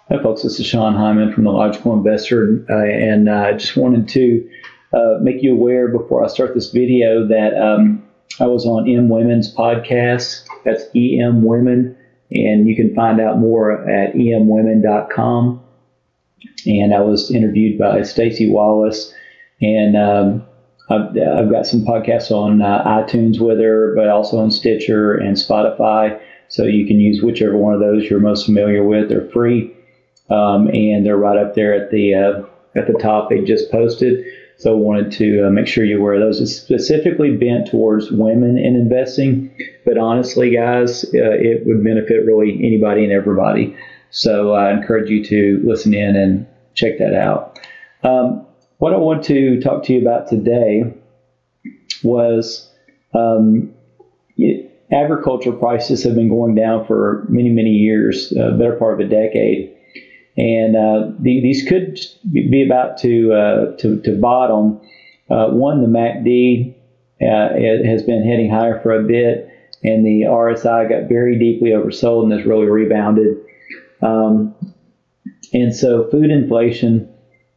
Hi, folks. This is Hyman from the Logical Investor, and I just wanted to make you aware before I start this video that I was on M Women's podcast. That's EM Women, and you can find out more at emwomen.com. And I was interviewed by Stacy Wallace, and I've got some podcasts on iTunes with her, but also on Stitcher and Spotify. So you can use whichever one of those you're most familiar with. They're free. And they're right up there at the top. They just posted, so I wanted to make sure you're aware of those. It's specifically bent towards women in investing, but honestly, guys, it would benefit really anybody and everybody. So I encourage you to listen in and check that out. What I want to talk to you about today was agriculture prices have been going down for many, many years, better part of a decade. And these could be about to bottom. One, the MACD it has been heading higher for a bit, and the RSI got very deeply oversold and has really rebounded. And so food inflation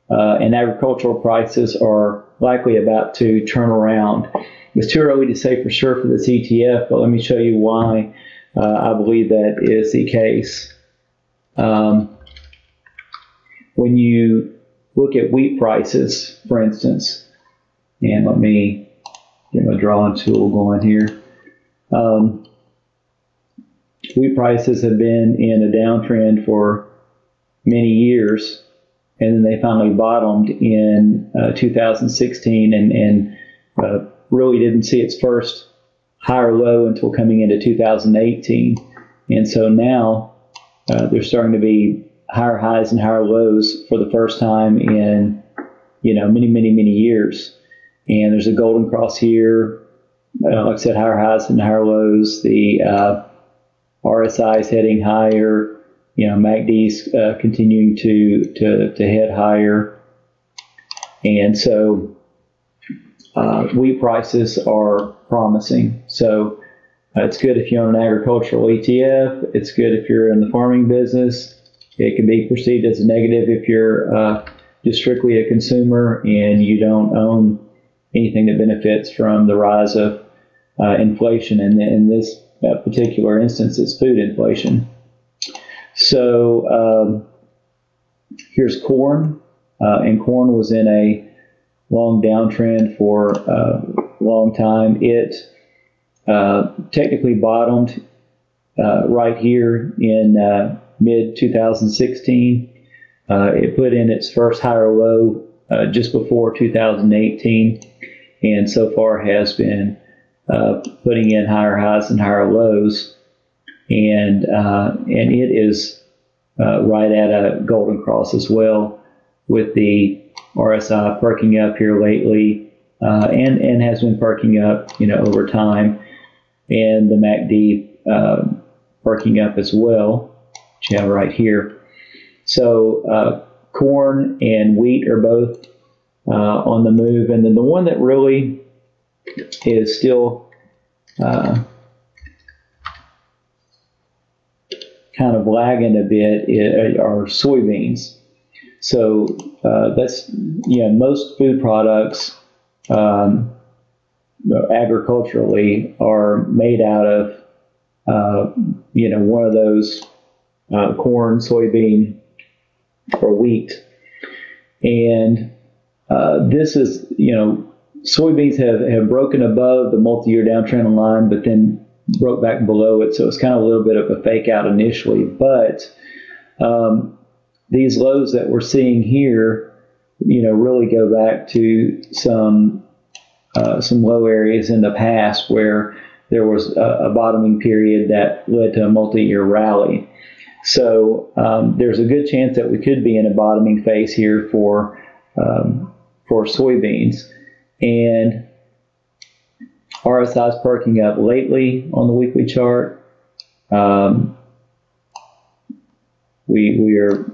and agricultural prices are likely about to turn around. It's too early to say for sure for this ETF, but let me show you why I believe that is the case. When you look at wheat prices, for instance, and let me get my drawing tool going here. Wheat prices have been in a downtrend for many years, and then they finally bottomed in 2016 and really didn't see its first higher low until coming into 2018. And so now there's starting to be higher highs and higher lows for the first time in, many, many, many years. And there's a golden cross here. Like I said, higher highs and higher lows. The RSI is heading higher. MACD's continuing to head higher. And so wheat prices are promising. So it's good if you own an agricultural ETF. It's good if you're in the farming business. It can be perceived as a negative if you're just strictly a consumer and you don't own anything that benefits from the rise of inflation. And in this particular instance, it's food inflation. So here's corn, and corn was in a long downtrend for a long time. It technically bottomed right here in mid-2016. It put in its first higher low just before 2018, and so far has been putting in higher highs and higher lows, and it is right at a golden cross as well, with the RSI perking up here lately, and has been perking up over time, and the MACD perking up as well, which you have right here. So corn and wheat are both on the move, and then the one that really is still kind of lagging a bit are soybeans. So that's most food products agriculturally are made out of one of those corn, soybean, or wheat. And this is, soybeans have broken above the multi-year downtrend line, but then broke back below it. So it's kind of a little bit of a fake out initially. But these lows that we're seeing here, really go back to some low areas in the past where there was a bottoming period that led to a multi-year rally. So there's a good chance that we could be in a bottoming phase here for soybeans. And RSI is perking up lately on the weekly chart. We are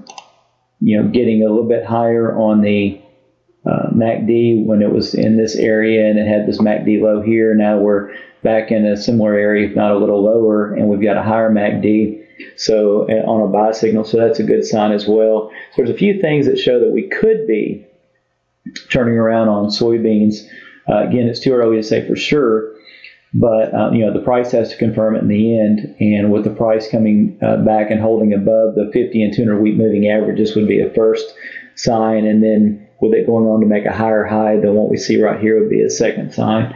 getting a little bit higher on the MACD when it was in this area and it had this MACD low here. Now we're back in a similar area, if not a little lower, and we've got a higher MACD. So on a buy signal, so that's a good sign as well. So there's a few things that show that we could be turning around on soybeans. Again, it's too early to say for sure, but the price has to confirm it in the end. And with the price coming back and holding above the 50 and 200 week moving average, this would be a first sign. And then with it going on to make a higher high than what we see right here would be a second sign.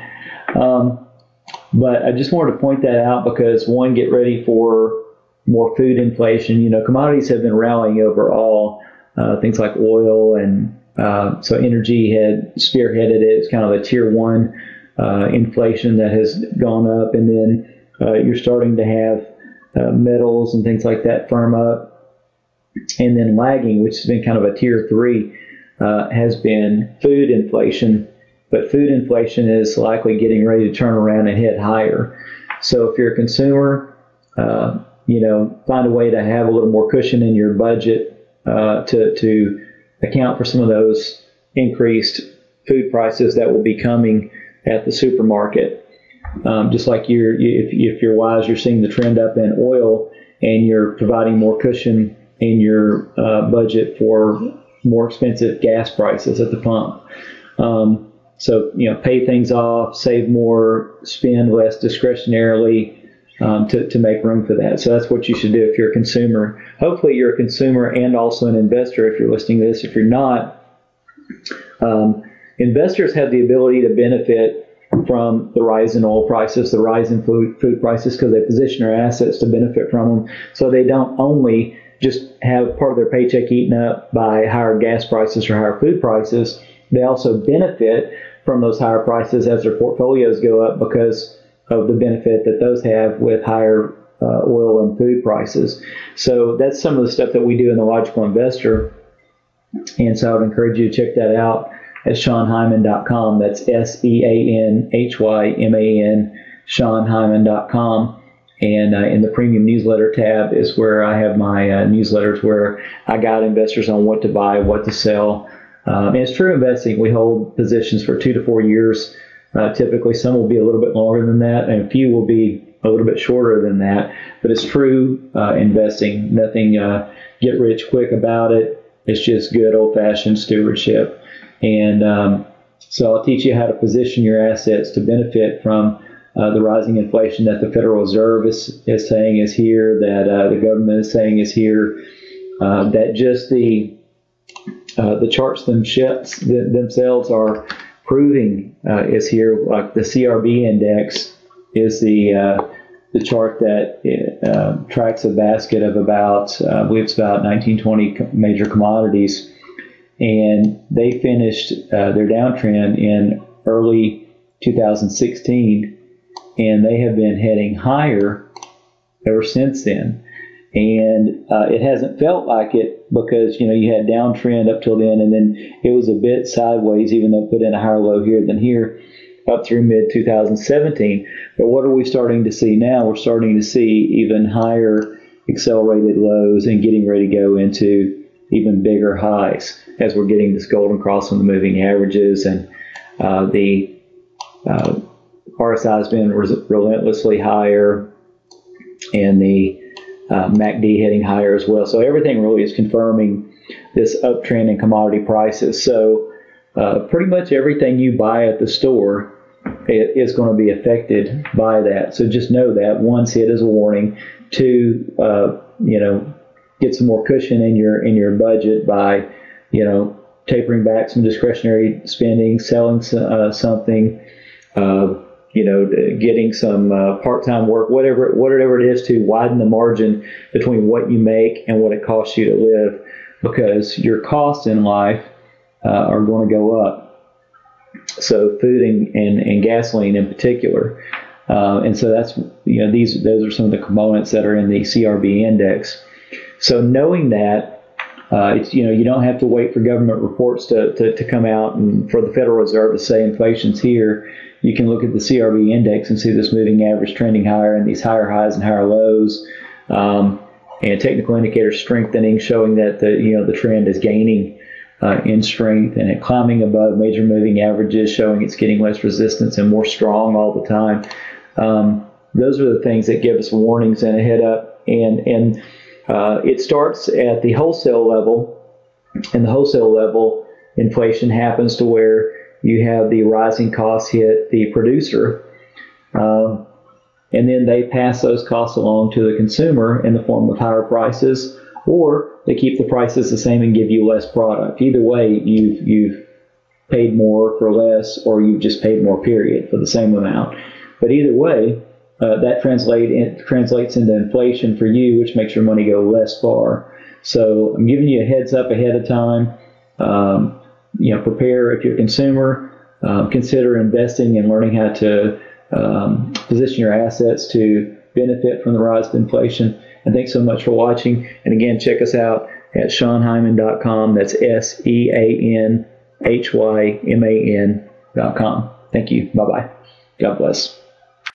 But I just wanted to point that out because, one, get ready for more food inflation. Commodities have been rallying overall, things like oil, and so energy had spearheaded it. It's kind of a tier one inflation that has gone up, and then you're starting to have metals and things like that firm up. And then lagging, which has been kind of a tier three, has bend food inflation. But food inflation is likely getting ready to turn around and hit higher. So if you're a consumer, find a way to have a little more cushion in your budget to account for some of those increased food prices that will be coming at the supermarket. Just like if you're wise, you're seeing the trend up in oil, and you're providing more cushion in your budget for more expensive gas prices at the pump. So pay things off, save more, spend less discretionarily to make room for that. So that's what you should do if you're a consumer. Hopefully you're a consumer and also an investor if you're listening to this. If you're not, investors have the ability to benefit from the rise in oil prices, the rise in food prices, because they position their assets to benefit from them. So they don't only just have part of their paycheck eaten up by higher gas prices or higher food prices. They also benefit from those higher prices as their portfolios go up because of the benefit that those have with higher oil and food prices. So that's some of the stuff that we do in the Logical Investor. And so I would encourage you to check that out at SeanHyman.com. That's SeanHyman, SeanHyman.com. And in the premium newsletter tab is where I have my newsletters where I guide investors on what to buy, what to sell. And it's true investing. We hold positions for 2 to 4 years. Typically, some will be a little bit longer than that, and a few will be a little bit shorter than that. But it's true investing. Nothing get rich quick about it. It's just good old-fashioned stewardship. And so I'll teach you how to position your assets to benefit from the rising inflation that the Federal Reserve is saying is here, that the government is saying is here, that just the charts themselves are proving is here. Like the CRB index is the chart that tracks a basket of about, I believe it's about 19-20 major commodities. And they finished their downtrend in early 2016, and they have been heading higher ever since then. And it hasn't felt like it because, you had downtrend up till then, and then it was a bit sideways, even though it put in a higher low here than here, up through mid-2017. But what are we starting to see now? We're starting to see even higher accelerated lows and getting ready to go into even bigger highs as we're getting this golden cross on the moving averages, and the RSI has been relentlessly higher, and the MACD heading higher as well. So everything really is confirming this uptrend in commodity prices. So pretty much everything you buy at the store is going to be affected by that. So just know that. One, see it as a warning. Two, get some more cushion in your budget by, tapering back some discretionary spending, selling something, getting some part-time work, whatever it is, to widen the margin between what you make and what it costs you to live, because your costs in life are going to go up. So food and gasoline in particular. And so that's, those are some of the components that are in the CRB index. So knowing that, you don't have to wait for government reports to come out and for the Federal Reserve to say inflation's here. You can look at the CRB index and see this moving average trending higher and these higher highs and higher lows, and technical indicators strengthening, showing that the trend is gaining in strength, and it climbing above major moving averages, showing it's getting less resistance and more strong all the time. Those are the things that give us warnings and a head up. And it starts at the wholesale level. And the wholesale level, inflation happens to where you have the rising costs hit the producer. And then they pass those costs along to the consumer in the form of higher prices, or they keep the prices the same and give you less product. Either way, you've paid more for less, or you've just paid more, period, for the same amount. But either way, that translates into inflation for you, which makes your money go less far. So I'm giving you a heads up ahead of time. Prepare if you're a consumer. Consider investing and learning how to position your assets to benefit from the rise of inflation. And thanks so much for watching. And again, check us out at SeanHyman.com. That's SeanHyman.com. Thank you. Bye-bye. God bless.